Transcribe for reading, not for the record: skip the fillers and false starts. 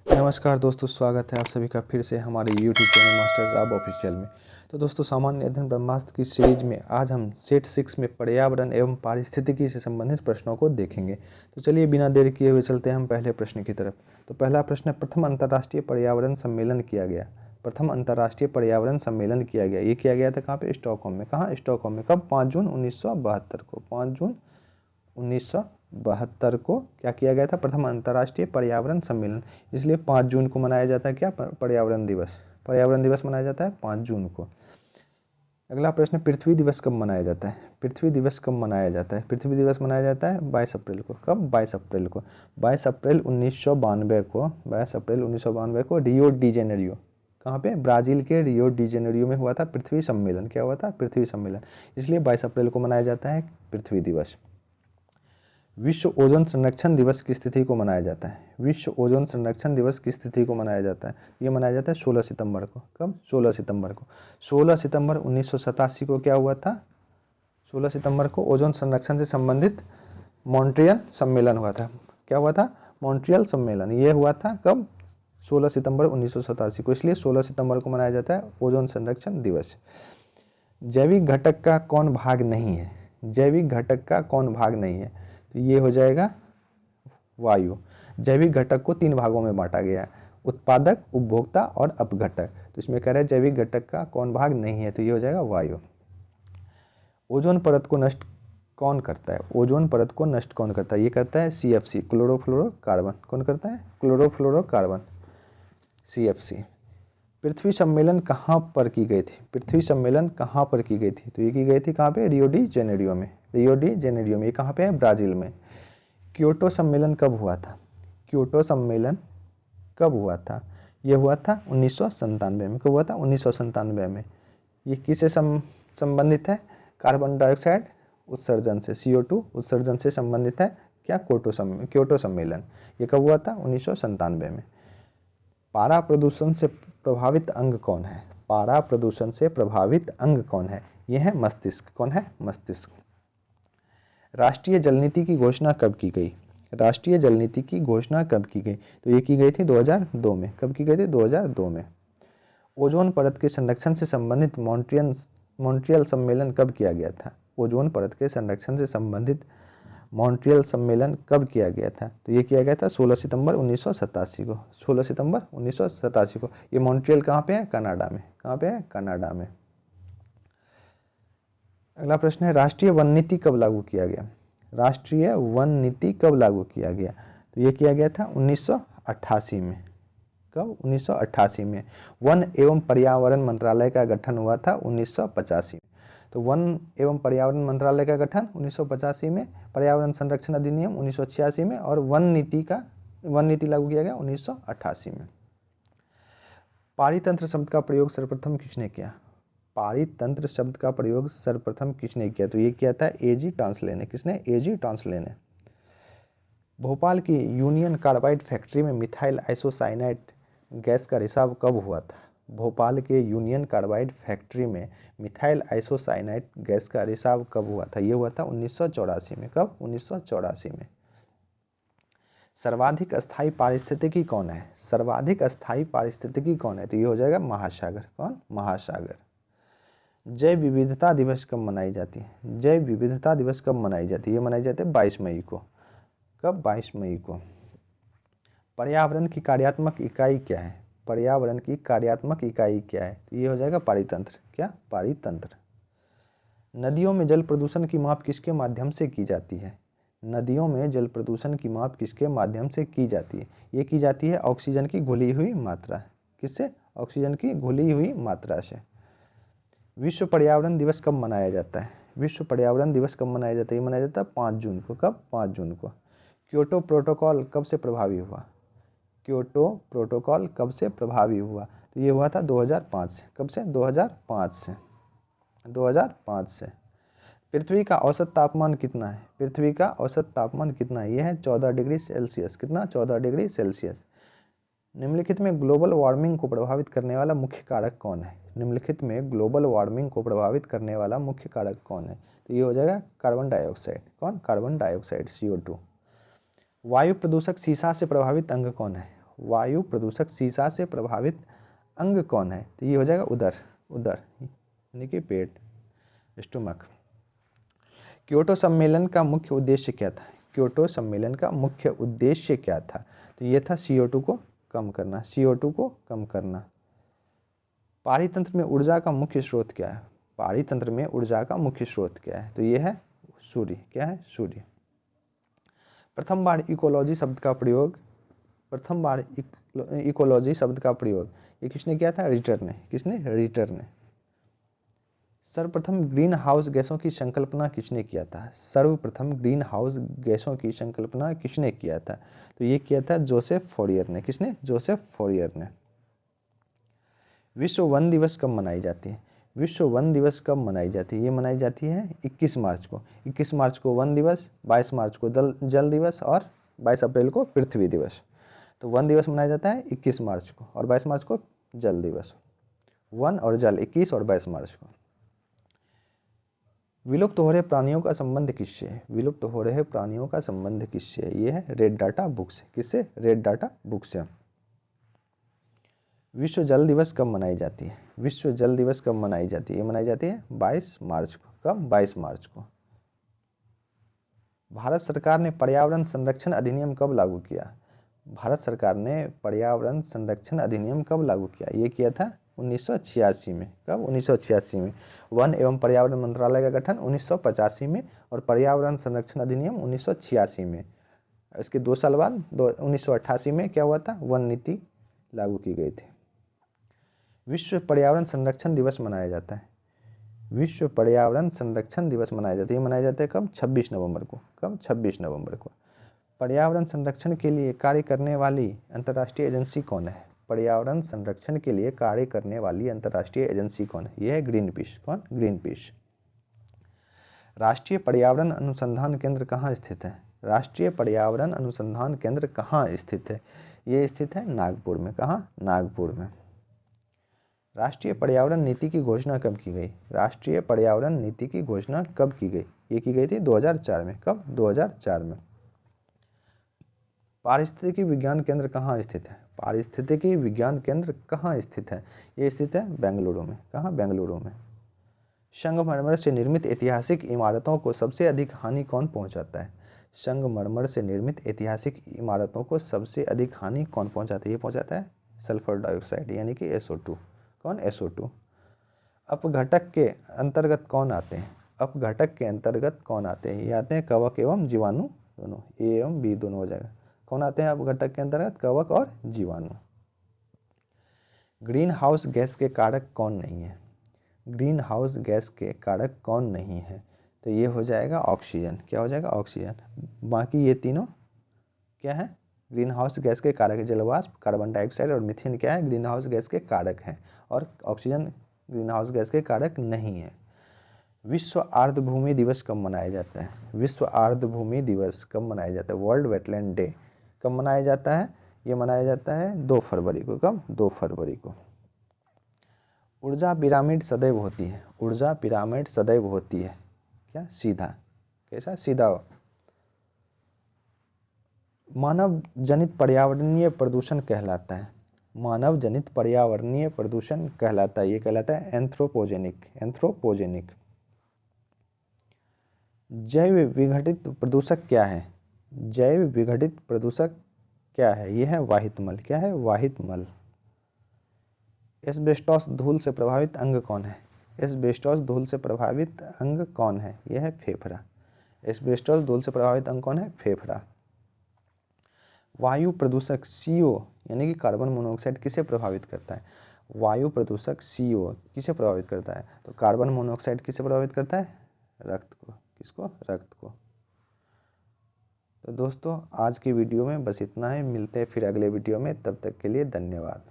नमस्कार दोस्तों, स्वागत है आप सभी का फिर से हमारे YouTube channel master job official में। तो दोस्तों, सामान्य अध्ययन ब्रह्मास्त्र की सीरीज में आज हम सेट 6 में पर्यावरण एवं पारिस्थितिकी से संबंधित प्रश्नों को देखेंगे। तो चलिए बिना देर किए हुए चलते हैं हम पहले प्रश्न की तरफ। तो पहला प्रश्न है, प्रथम अंतर्राष्ट्रीय पर्यावरण सम्मेलन किया गया। प्रथम अंतर्राष्ट्रीय पर्यावरण सम्मेलन किया गया, ये किया गया था कहाँ पे? स्टॉकहोम में। कहाँ? स्टॉकहोम में। कब? 5 जून 1972 को। 5 जून 1972 को क्या किया गया था? प्रथम अंतर्राष्ट्रीय पर्यावरण सम्मेलन। इसलिए 5 जून को मनाया जाता है क्या? पर्यावरण दिवस। पर्यावरण दिवस मनाया जाता है 5 जून को। अगला प्रश्न, पृथ्वी दिवस कब मनाया जाता है? पृथ्वी दिवस कब मनाया जाता है? पृथ्वी दिवस मनाया जाता है 22 अप्रैल को। कब? 22 अप्रैल को। 22 अप्रैल 1992 को 22 अप्रैल 1992 को रियो डी जेनेरियो, कहाँ पे? ब्राजील के रियो डी जेनेरियो में हुआ था पृथ्वी सम्मेलन। क्या हुआ था? पृथ्वी सम्मेलन। इसलिए 22 अप्रैल को मनाया जाता है पृथ्वी दिवस। विश्व ओजोन संरक्षण दिवस की तिथि को मनाया जाता है। विश्व ओजोन संरक्षण दिवस की तिथि को मनाया जाता है, ये मनाया जाता है 16 सितंबर को। कब? 16 सितंबर को। 16 सितंबर 1987 को क्या हुआ था? 16 सितंबर को ओजोन संरक्षण से संबंधित मॉन्ट्रियल सम्मेलन हुआ था। क्या हुआ था? मॉन्ट्रियल सम्मेलन। ये हुआ था कब? 16 सितंबर 1987 को। इसलिए 16 सितंबर को मनाया जाता है ओजोन संरक्षण दिवस। जैविक घटक का कौन भाग नहीं है? जैविक घटक का कौन भाग नहीं है? तो ये हो जाएगा वायु। जैविक घटक को 3 भागों में बांटा गया है, उत्पादक, उपभोक्ता और अपघटक। तो इसमें कह रहे हैं जैविक घटक का कौन भाग नहीं है, तो ये हो जाएगा वायु। ओजोन परत को नष्ट कौन करता है? ओजोन परत को नष्ट कौन करता है? ये करता है CFC, क्लोरोफ्लोरोकार्बन। कौन करता है? Chlorofluorocarbon, CFC। पृथ्वी सम्मेलन कहाँ पर की गई थी? पृथ्वी सम्मेलन कहाँ पर की गई थी? तो ये की गई थी कहाँ पे? रियो डी जेनेरियो में। रियो डी जेनेरियो में। ये कहाँ पे है? ब्राजील में। क्योटो सम्मेलन कब हुआ था? क्योटो सम्मेलन कब हुआ था? ये हुआ था 1997 में। कब हुआ था? 1997 में। ये किससे संबंधित है? कार्बन डाइऑक्साइड उत्सर्जन से, CO2 उत्सर्जन से संबंधित है क्या? क्योटो सम्मेलन। ये कब हुआ था? 1997 में। पारा प्रदूषण से प्रभावित अंग कौन है? पारा प्रदूषण से प्रभावित अंग कौन है? यह है मस्तिष्क। कौन है? मस्तिष्क। राष्ट्रीय जल नीति की घोषणा कब की गई? राष्ट्रीय जल नीति की घोषणा कब की गई? तो ये की गई थी 2002 में। कब की गई थी? 2002 में। ओजोन परत के संरक्षण से संबंधित मॉन्ट्रियल सम्मेलन कब किया गया था? ओजोन परत के संरक्षण से संबंधित मॉन्ट्रियल सम्मेलन कब किया गया था? तो ये किया गया था 16 सितंबर 1987 को। 16 सितंबर 1987 को। ये मॉन्ट्रियल कहाँ पे है? कनाडा में। कहाँ पे है? कनाडा में। अगला प्रश्न है, राष्ट्रीय वन नीति कब लागू किया गया? राष्ट्रीय वन नीति कब लागू किया गया? तो ये किया गया था 1988 में। कब? 1988 में। वन एवं पर्यावरण मंत्रालय का गठन हुआ था 1985 में। तो वन एवं पर्यावरण मंत्रालय का गठन 1985 में, पर्यावरण संरक्षण अधिनियम 1986 में, और वन नीति लागू किया गया 1988 में। पारितंत्र शब्द का प्रयोग सर्वप्रथम किसने किया? पारितंत्र शब्द का प्रयोग सर्वप्रथम किसने किया? तो ये किया था A.G. टॉन्सले ने। किसने? A.G. टॉन्सले ने। भोपाल की यूनियन कार्बाइड फैक्ट्री में मिथाइल आइसोसाइनाइड गैस का रिसाव कब हुआ था? भोपाल के यूनियन कार्बाइड फैक्ट्री में मिथाइल आइसोसाइनाइड गैस का रिसाव कब हुआ था? ये हुआ था 1984 में। कब? 1984 में। सर्वाधिक अस्थायी पारिस्थितिकी कौन है? सर्वाधिक अस्थायी पारिस्थितिकी कौन है? तो ये हो जाएगा महासागर। कौन? महासागर। जैव विविधता दिवस कब मनाई जाती है? जैव विविधता दिवस कब मनाई जाती है? ये मनाई जाती है 22 मई को। कब? 22 मई को। पर्यावरण की कार्यात्मक इकाई क्या है? पर्यावरण की कार्यात्मक इकाई क्या है? तो ये हो जाएगा पारितंत्र। क्या? पारितंत्र। नदियों में जल प्रदूषण की माप किसके माध्यम से की जाती है? नदियों में जल प्रदूषण की माप किसके माध्यम से की जाती है? ये की जाती है ऑक्सीजन की घुली हुई मात्रा। किससे? ऑक्सीजन की घुली हुई मात्रा से। विश्व पर्यावरण दिवस कब मनाया जाता है? विश्व पर्यावरण दिवस कब मनाया जाता है? ये मनाया जाता है 5 जून को। कब? 5 जून को। क्योटो प्रोटोकॉल कब से प्रभावी हुआ? क्योटो प्रोटोकॉल कब से प्रभावी हुआ? तो ये हुआ था 2005 से। कब से? 2005 से। 2005 से। पृथ्वी का औसत तापमान कितना है? पृथ्वी का औसत तापमान कितना है? यह है 14 डिग्री सेल्सियस। कितना? 14 डिग्री सेल्सियस। निम्नलिखित में ग्लोबल वार्मिंग को प्रभावित करने वाला मुख्य कारक कौन है? निम्नलिखित में ग्लोबल वार्मिंग को प्रभावित करने वाला मुख्य कारक कौन है? तो ये हो जाएगा कार्बन डाइऑक्साइड। कौन? Carbon dioxide, CO2। वायु प्रदूषक सीसा से प्रभावित अंग कौन है? वायु प्रदूषक शीशा से प्रभावित अंग कौन है? तो ये हो जाएगा उदर, उदर यानी कि पेट, स्टोमक। क्योटो सम्मेलन का मुख्य उद्देश्य क्या था? क्योटो सम्मेलन का मुख्य उद्देश्य क्या था? तो ये था CO2 को कम करना, CO2 को कम करना। पारितंत्र में ऊर्जा का मुख्य स्रोत क्या है? पारितंत्र में ऊर्जा का मुख्य स्रोत क्या है? तो ये है सूर्य। क्या है? सूर्य। प्रथम बार इकोलॉजी शब्द का प्रयोग, प्रथम बार इकोलॉजी शब्द का प्रयोग ये किसने किया था? रिटर ने। किसने? रिटर ने। सर्वप्रथम ग्रीन हाउस गैसों की संकल्पना किसने किया था? सर्वप्रथम ग्रीन हाउस गैसों की संकल्पना किसने किया था? तो ये किया था जोसेफ फॉरियर ने। किसने? जोसेफ फॉरियर ने। विश्व वन दिवस कब मनाई जाती है? विश्व वन दिवस कब मनाई जाती है? ये मनाई जाती है 21 मार्च को। 21 मार्च को वन दिवस, 22 मार्च को जल दिवस और 22 अप्रैल को पृथ्वी दिवस। तो वन दिवस मनाया जाता है 21 मार्च को और 22 मार्च को जल दिवस। वन और जल 21 और 22 मार्च को। विलुप्त हो रहे प्राणियों का संबंध किससे है? विलुप्त हो रहे प्राणियों का संबंध किससे है? ये है रेड डाटा बुक से। किससे? रेड डाटा बुक से। विश्व जल दिवस कब मनाई जाती है? विश्व जल दिवस कब मनाई जाती है? ये मनाई जाती है 22 मार्च को। कब? 22 मार्च को। भारत सरकार ने पर्यावरण संरक्षण अधिनियम कब लागू किया? भारत सरकार ने पर्यावरण संरक्षण अधिनियम कब लागू किया? ये किया था 1986 में। कब? 1986 में। वन एवं पर्यावरण मंत्रालय का गठन 1985 में और पर्यावरण संरक्षण अधिनियम 1986 में। इसके 2 साल बाद 1988 में क्या हुआ था? वन नीति लागू की गई थी। विश्व पर्यावरण संरक्षण दिवस मनाया जाता है। विश्व पर्यावरण संरक्षण दिवस मनाया जाता है। ये मनाया जाता है कब? 26 नवंबर को। कब? 26 नवंबर को। पर्यावरण संरक्षण के लिए कार्य करने वाली अंतर्राष्ट्रीय एजेंसी कौन है? पर्यावरण संरक्षण के लिए कार्य करने वाली अंतर्राष्ट्रीय एजेंसी कौन है? यह है ग्रीन पीस। कौन? Green peas. राष्ट्रीय पर्यावरण अनुसंधान केंद्र कहाँ स्थित है? राष्ट्रीय पर्यावरण अनुसंधान केंद्र कहाँ स्थित है? ये स्थित है नागपुर में। कहाँ? नागपुर में। राष्ट्रीय पर्यावरण नीति की घोषणा कब की गई? राष्ट्रीय पर्यावरण नीति की घोषणा कब की गई? ये की गई थी 2004 में। कब? 2004 में। पारिस्थितिकी विज्ञान केंद्र कहाँ स्थित है? पारिस्थितिकी विज्ञान केंद्र कहाँ स्थित है? ये स्थित है बेंगलुरु में। कहाँ? बेंगलुरु में। संगमरमर से निर्मित ऐतिहासिक इमारतों को सबसे अधिक हानि कौन पहुंचाता है? संगमरमर से निर्मित ऐतिहासिक इमारतों को सबसे अधिक हानि कौन पहुंचाता है? ये पहुंचाता है सल्फर डाइऑक्साइड यानी कि SO2। कौन? SO2। अपघटक के अंतर्गत कौन आते हैं? अपघटक के अंतर्गत कौन आते हैं? ये आते हैं कवक एवं जीवाणु दोनों। A एवं B दोनों हो जाएगा। कौन आते हैं अपघटक के अंतर्गत? कवक और जीवाणु। ग्रीन हाउस गैस के कारक कौन नहीं है? ग्रीन हाउस गैस के कारक कौन नहीं है? तो ये हो जाएगा ऑक्सीजन। क्या हो जाएगा? ऑक्सीजन। बाकी ये तीनों क्या है? ग्रीन हाउस गैस के कारक है। जलवाष्प, कार्बन डाइऑक्साइड और मीथेन क्या है? ग्रीन हाउस गैस के कारक हैं और ऑक्सीजन ग्रीन हाउस गैस के कारक नहीं है। विश्व आर्द्रभूमि दिवस कब मनाया जाता है? विश्व आर्द्रभूमि दिवस कब मनाया जाता है? वर्ल्ड वेटलैंड डे कब मनाया जाता है? ये मनाया जाता है 2 फरवरी को। कब? 2 फरवरी को। ऊर्जा पिरामिड सदैव होती है। ऊर्जा पिरामिड सदैव होती है क्या? सीधा। कैसा? सीधा। मानव जनित पर्यावरणीय प्रदूषण कहलाता है। मानव जनित पर्यावरणीय प्रदूषण कहलाता है। ये कहलाता है एंथ्रोपोजेनिक। एंथ्रोपोजेनिक। जैव विघटित प्रदूषक क्या है? जैव विघटित प्रदूषक क्या है? यह है वाहित मल। क्या है? वाहित मल। एस्बेस्टॉस धूल से प्रभावित अंग कौन है? एस्बेस्टॉस धूल से प्रभावित अंग कौन है? यह है फेफड़ा। एस्बेस्टॉस धूल से प्रभावित अंग कौन है? फेफड़ा। वायु प्रदूषक CO यानी कि कार्बन मोनोऑक्साइड किसे प्रभावित करता है? वायु प्रदूषक CO किसे प्रभावित करता है? तो कार्बन मोनोऑक्साइड किसे प्रभावित करता है? रक्त को। किसको? रक्त को। तो दोस्तों आज की वीडियो में बस इतना है। मिलते हैं फिर अगले वीडियो में। तब तक के लिए धन्यवाद।